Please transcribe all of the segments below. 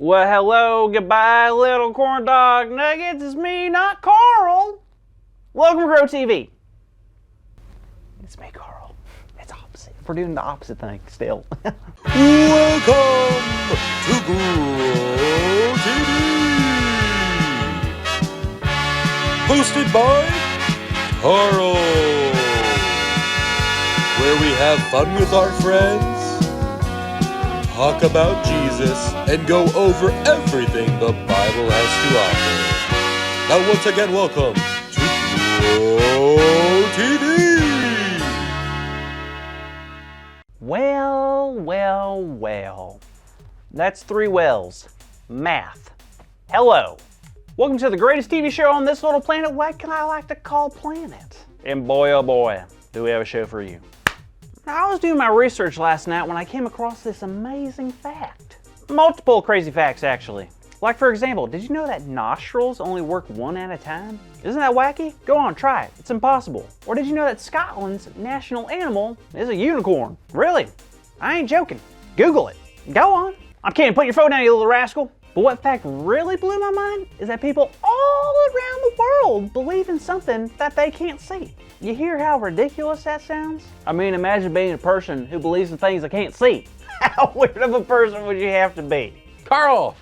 Well, hello, goodbye, little corn dog nuggets. It's me, not Carl. Welcome to Grow TV. It's me, Carl. It's opposite. We're doing the opposite thing still. Welcome to Grow TV. Hosted by Carl. Where we have fun with our friends, talk about Jesus, and go over everything the Bible has to offer. Now, once again, welcome to Grow TV. Well. That's three wells. Math. Hello. Welcome to the greatest TV show on this little planet. What can I like to call planet? And boy, oh boy, do we have a show for you. Now, I was doing my research last night when I came across this amazing fact. Multiple crazy facts, actually. Like, for example, did you know that nostrils only work one at a time? Isn't that wacky? Go on, try it. It's impossible. Or did you know that Scotland's national animal is a unicorn? Really? I ain't joking. Google it. Go on. I'm kidding. Put your phone down, you little rascal. But what fact really blew my mind is that people all around the world believe in something that they can't see. You hear how ridiculous that sounds? I mean, imagine being a person who believes in things they can't see. How weird of a person would you have to be? Carl!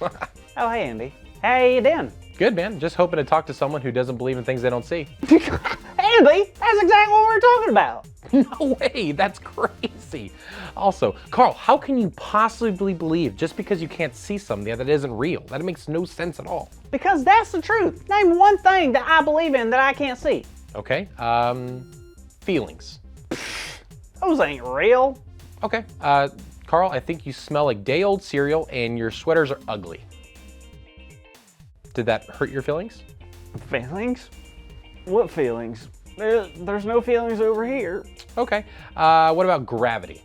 Oh, hey, Andy. How you doing? Good, man. Just hoping to talk to someone who doesn't believe in things they don't see. Andy, that's exactly what we're talking about. No way, that's crazy. Also, Carl, how can you possibly believe just because you can't see something that isn't real? That makes no sense at all. Because that's the truth. Name one thing that I believe in that I can't see. Okay, feelings. Those ain't real. Okay, Carl, I think you smell like day-old cereal and your sweaters are ugly. Did that hurt your feelings? Feelings? What feelings? There's no feelings over here. Okay, what about gravity?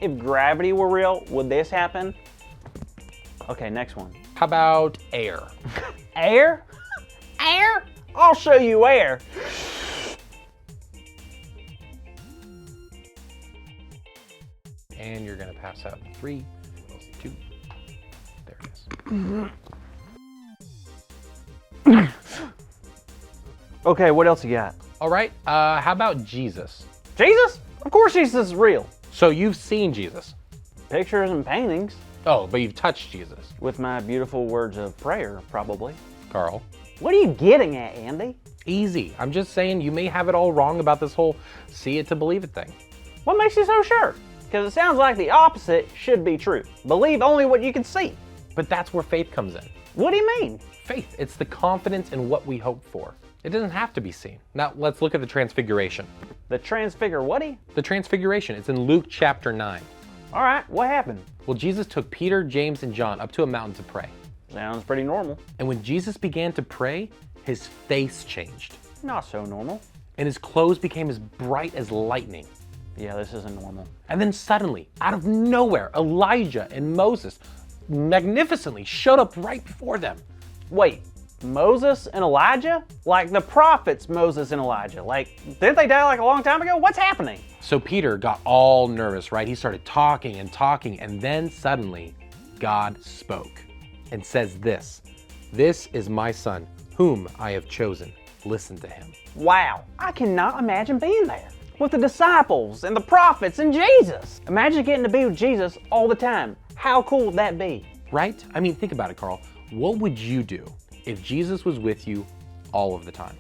If gravity were real, would this happen? Okay, next one. How about air? Air? Air? I'll show you air. And you're gonna pass out in 3, 2, there it is. Okay, what else you got? All right, how about Jesus? Jesus? Of course Jesus is real. So you've seen Jesus? Pictures and paintings. Oh, but you've touched Jesus. With my beautiful words of prayer, probably. Carl. What are you getting at, Andy? Easy. I'm just saying you may have it all wrong about this whole see it to believe it thing. What makes you so sure? Because it sounds like the opposite should be true. Believe only what you can see. But that's where faith comes in. What do you mean? Faith, it's the confidence in what we hope for. It doesn't have to be seen. Now let's look at the transfiguration. The transfigure whaty? The transfiguration, it's in Luke chapter 9. All right, what happened? Well, Jesus took Peter, James, and John up to a mountain to pray. Sounds pretty normal. And when Jesus began to pray, his face changed. Not so normal. And his clothes became as bright as lightning. Yeah, this isn't normal. And then suddenly, out of nowhere, Elijah and Moses magnificently showed up right before them. Wait, Moses and Elijah? Like the prophets Moses and Elijah. Like, didn't they die like a long time ago? What's happening? So Peter got all nervous, right? He started talking, and then suddenly God spoke and says this is my son, whom I have chosen. Listen to him. Wow, I cannot imagine being there with the disciples and the prophets and Jesus. Imagine getting to be with Jesus all the time. How cool would that be? Right? I mean, think about it, Carl. What would you do if Jesus was with you all of the time?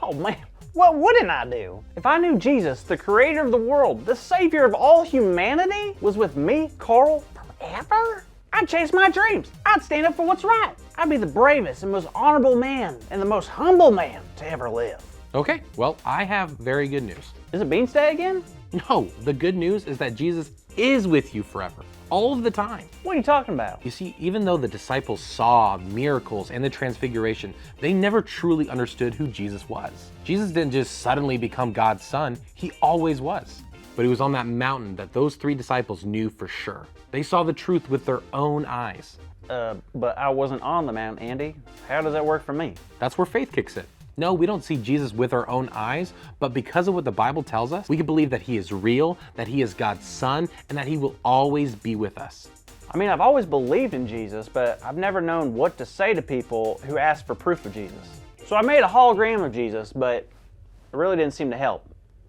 Oh man, what wouldn't I do? If I knew Jesus, the creator of the world, the savior of all humanity, was with me, Carl, forever? I'd chase my dreams. I'd stand up for what's right. I'd be the bravest and most honorable man and the most humble man to ever live. Okay, well, I have very good news. Is it Beans Day again? No, the good news is that Jesus is with you forever, all of the time. What are you talking about? You see, even though the disciples saw miracles and the transfiguration, they never truly understood who Jesus was. Jesus didn't just suddenly become God's son, he always was. But it was on that mountain that those 3 disciples knew for sure. They saw the truth with their own eyes. But I wasn't on the mountain, Andy. How does that work for me? That's where faith kicks in. No, we don't see Jesus with our own eyes, but because of what the Bible tells us, we can believe that he is real, that he is God's son, and that he will always be with us. I mean, I've always believed in Jesus, but I've never known what to say to people who ask for proof of Jesus. So I made a hologram of Jesus, but it really didn't seem to help.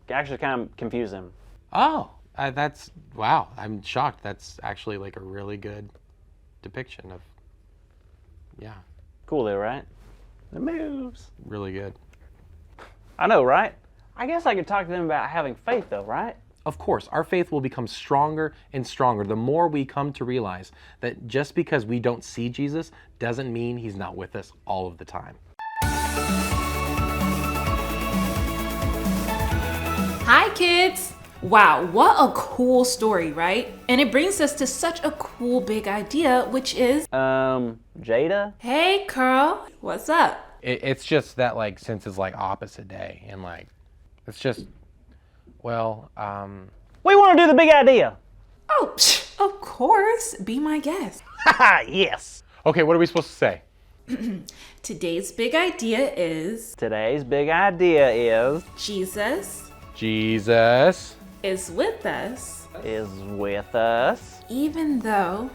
It actually kind of confused them. Oh, wow. I'm shocked. That's actually like a really good depiction of, yeah. Cool though, right? It moves. Really good. I know, right? I guess I could talk to them about having faith though, right? Of course, our faith will become stronger and stronger the more we come to realize that just because we don't see Jesus doesn't mean he's not with us all of the time. Hi kids! Wow, what a cool story, right? And it brings us to such a cool big idea, which is... Jada? Hey Carl, what's up? It's just that, like, since it's like opposite day, and like, it's just, well, We want to do the big idea! Oh, of course, be my guest. Haha, yes! Okay, what are we supposed to say? Today's big idea is... Today's big idea is Jesus Jesus is with us, with us, even though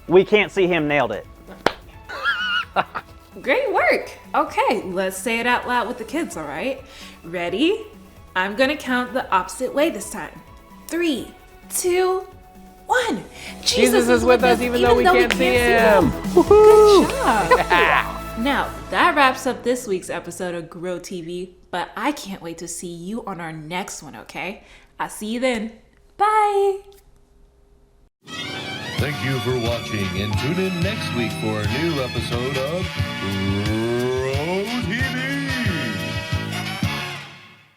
we can't see him. Nailed it. Great work! Okay, let's say it out loud with the kids, all right? Ready? I'm gonna count the opposite way this time. 3, 2, 1. Jesus is with us even though we can't see him. Good job. Now, that wraps up this week's episode of Grow TV, but I can't wait to see you on our next one, okay? I'll see you then. Bye! Thank you for watching, and tune in next week for a new episode of